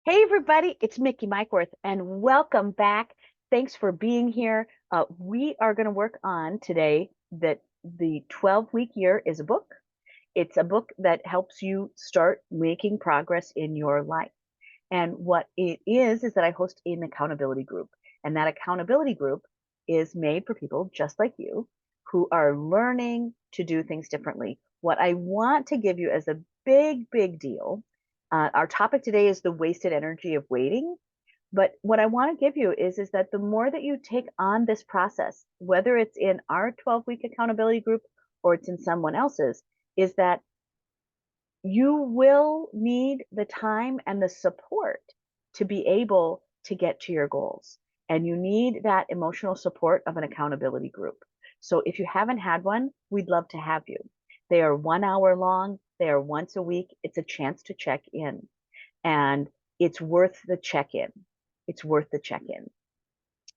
Hey everybody, it's Mickey Mykeworth and welcome back. Thanks for being here. We are going to work on today that the 12-week year is a book. It's a book that helps you start making progress in your life. And what it is that I host an accountability group. And that accountability group is made for people just like you who are learning to do things differently. What I want to give you as a big deal, our topic today is the wasted energy of waiting. But what I want to give you is that the more that you take on this process, whether it's in our 12-week accountability group or it's in someone else's, is that you will need the time and the support to be able to get to your goals. And you need that emotional support of an accountability group. So if you haven't had one, we'd love to have you. They are 1 hour long. They are once a week. It's a chance to check in. And it's worth the check in. It's worth the check in.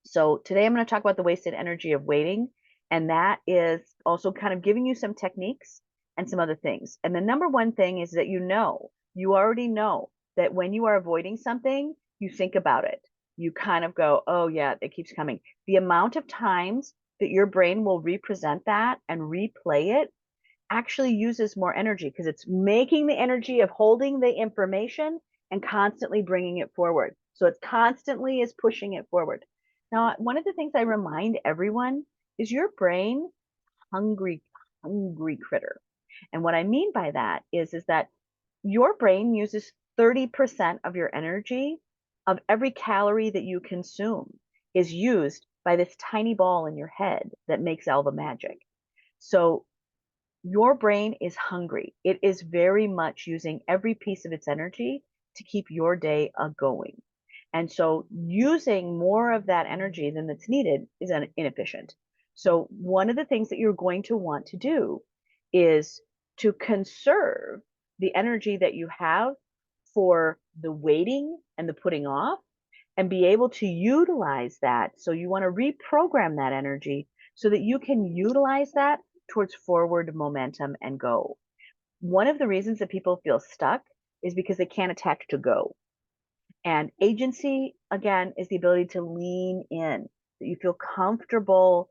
So today I'm going to talk about the wasted energy of waiting. And that is also kind of giving you some techniques and some other things. And the number one thing is that you already know that when you are avoiding something, you think about it. You kind of go, oh, yeah, it keeps coming. The amount of times that your brain will represent that and replay it actually uses more energy because it's making the energy of holding the information and constantly bringing it forward. So it's constantly is pushing it forward. Now, one of the things I remind everyone is your brain hungry, hungry critter. And what I mean by that is that your brain uses 30% of your energy of every calorie that you consume is used by this tiny ball in your head that makes all the magic. So your brain is hungry. It is very much using every piece of its energy to keep your day going. And so using more of that energy than that's needed is inefficient. So one of the things that you're going to want to do is to conserve the energy that you have for the waiting and the putting off and be able to utilize that. So you want to reprogram that energy so that you can utilize that towards forward momentum and go. One of the reasons that people feel stuck is because they can't attach to go. And agency, again, is the ability to lean in, that you feel comfortable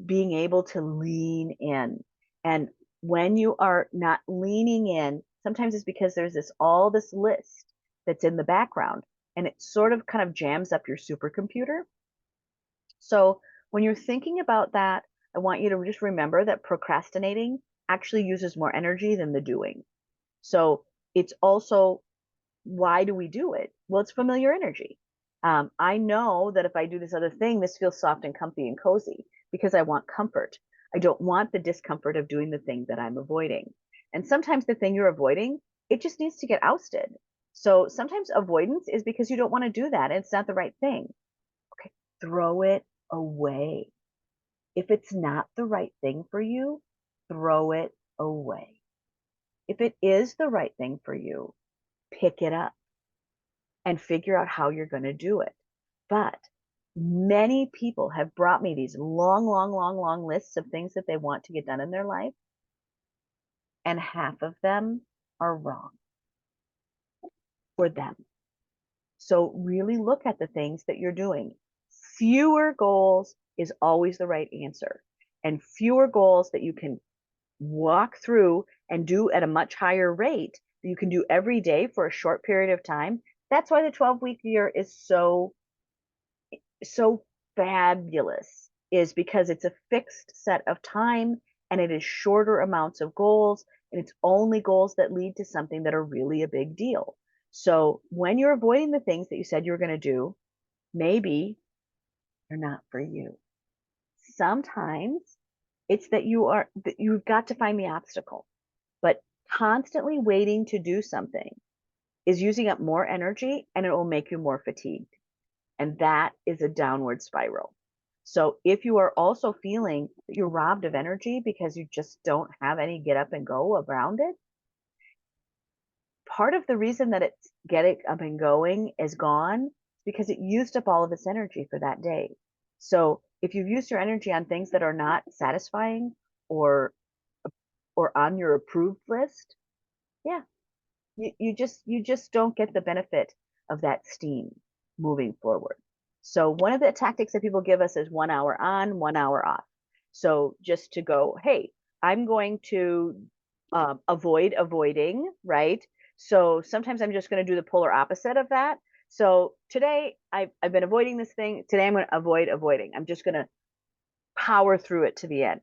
being able to lean in. And when you are not leaning in, sometimes it's because there's all this list that's in the background and it sort of kind of jams up your supercomputer. So when you're thinking about that, I want you to just remember that procrastinating actually uses more energy than the doing. So it's also, why do we do it? Well, it's familiar energy. I know that if I do this other thing, this feels soft and comfy and cozy because I want comfort. I don't want the discomfort of doing the thing that I'm avoiding. And sometimes the thing you're avoiding, it just needs to get ousted. So sometimes avoidance is because you don't want to do that and it's not the right thing. Okay, throw it away. If it's not the right thing for you, throw it away. If it is the right thing for you, pick it up and figure out how you're going to do it. But many people have brought me these long lists of things that they want to get done in their life, and half of them are wrong for them. So really look at the things that you're doing. Fewer goals is always the right answer, and fewer goals that you can walk through and do at a much higher rate that you can do every day for a short period of time. That's why the 12-week year is so fabulous, is because it's a fixed set of time and it is shorter amounts of goals and it's only goals that lead to something that are really a big deal. So when you're avoiding the things that you said you were going to do, maybe they're not for you. Sometimes it's that you've got to find the obstacle. But constantly waiting to do something is using up more energy and it will make you more fatigued. And that is a downward spiral. So if you are also feeling that you're robbed of energy because you just don't have any get up and go around it, part of the reason that it's getting up and going is gone because it used up all of its energy for that day. So if you've used your energy on things that are not satisfying or or on your approved list, yeah, you just don't get the benefit of that steam moving forward. So one of the tactics that people give us is 1 hour on, 1 hour off. So just to go, hey, I'm going to avoid avoiding, right? So sometimes I'm just going to do the polar opposite of that. So today I've been avoiding this thing. Today I'm going to avoid avoiding. I'm just going to power through it to the end.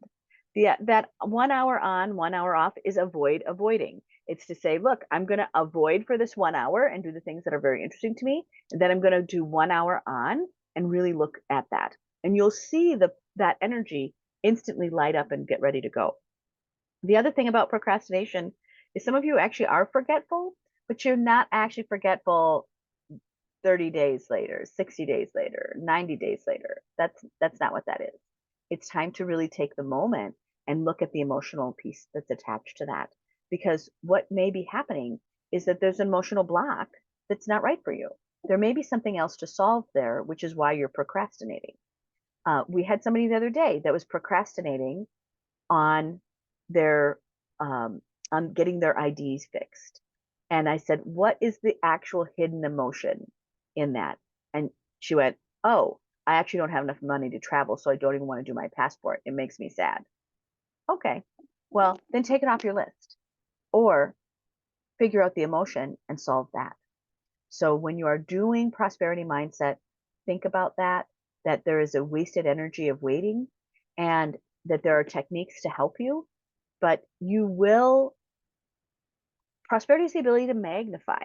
That 1 hour on, 1 hour off is avoid avoiding. It's to say, look, I'm going to avoid for this 1 hour and do the things that are very interesting to me. And then I'm going to do 1 hour on and really look at that. And you'll see that energy instantly light up and get ready to go. The other thing about procrastination is some of you actually are forgetful, but you're not actually forgetful 30 days later, 60 days later, 90 days later. That's not what that is. It's time to really take the moment and look at the emotional piece that's attached to that. Because what may be happening is that there's an emotional block that's not right for you. There may be something else to solve there, which is why you're procrastinating. We had somebody the other day that was procrastinating on their on getting their IDs fixed. And I said, "What is the actual hidden emotion in that?" And she went, "Oh, I actually don't have enough money to travel, so I don't even want to do my passport. It makes me sad." Okay, well, then take it off your list or figure out the emotion and solve that. So when you are doing prosperity mindset, think about that there is a wasted energy of waiting and that there are techniques to help you, but you will, prosperity is the ability to magnify.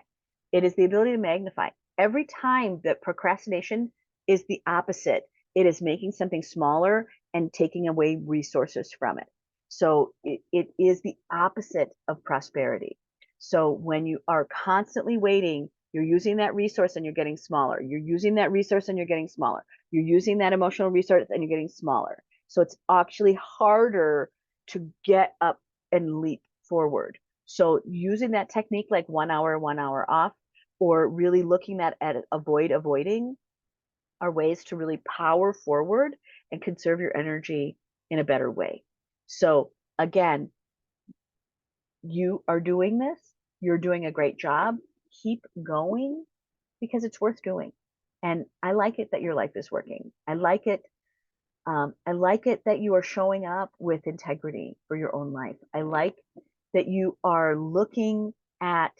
It is the ability to magnify. Every time that procrastination is the opposite, it is making something smaller and taking away resources from it. So it is the opposite of prosperity. So when you are constantly waiting, you're using that resource and you're getting smaller. You're using that resource and you're getting smaller. You're using that emotional resource and you're getting smaller. So it's actually harder to get up and leap forward. So using that technique like 1 hour, 1 hour off, or really looking at avoiding are ways to really power forward and conserve your energy in a better way. So again, you are doing this. You're doing a great job. Keep going because it's worth doing. And I like it that your life is working. I like it. I like it that you are showing up with integrity for your own life. I like that you are looking at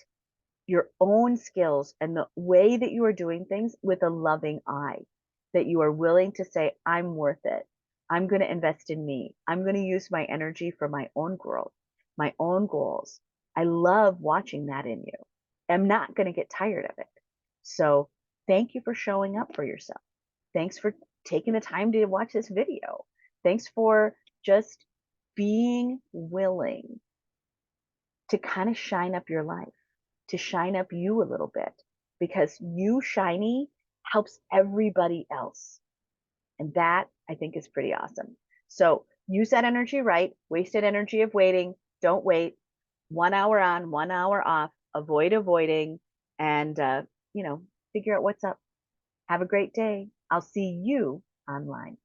your own skills and the way that you are doing things with a loving eye, that you are willing to say, I'm worth it. I'm going to invest in me. I'm going to use my energy for my own growth, my own goals. I love watching that in you. I'm not going to get tired of it. So thank you for showing up for yourself. Thanks for taking the time to watch this video. Thanks for just being willing to kind of shine up your life, to shine up you a little bit, because you shiny helps everybody else. And that I think is pretty awesome. So use that energy right, wasted energy of waiting. Don't wait. 1 hour on, 1 hour off, avoid avoiding, and, figure out what's up. Have a great day. I'll see you online.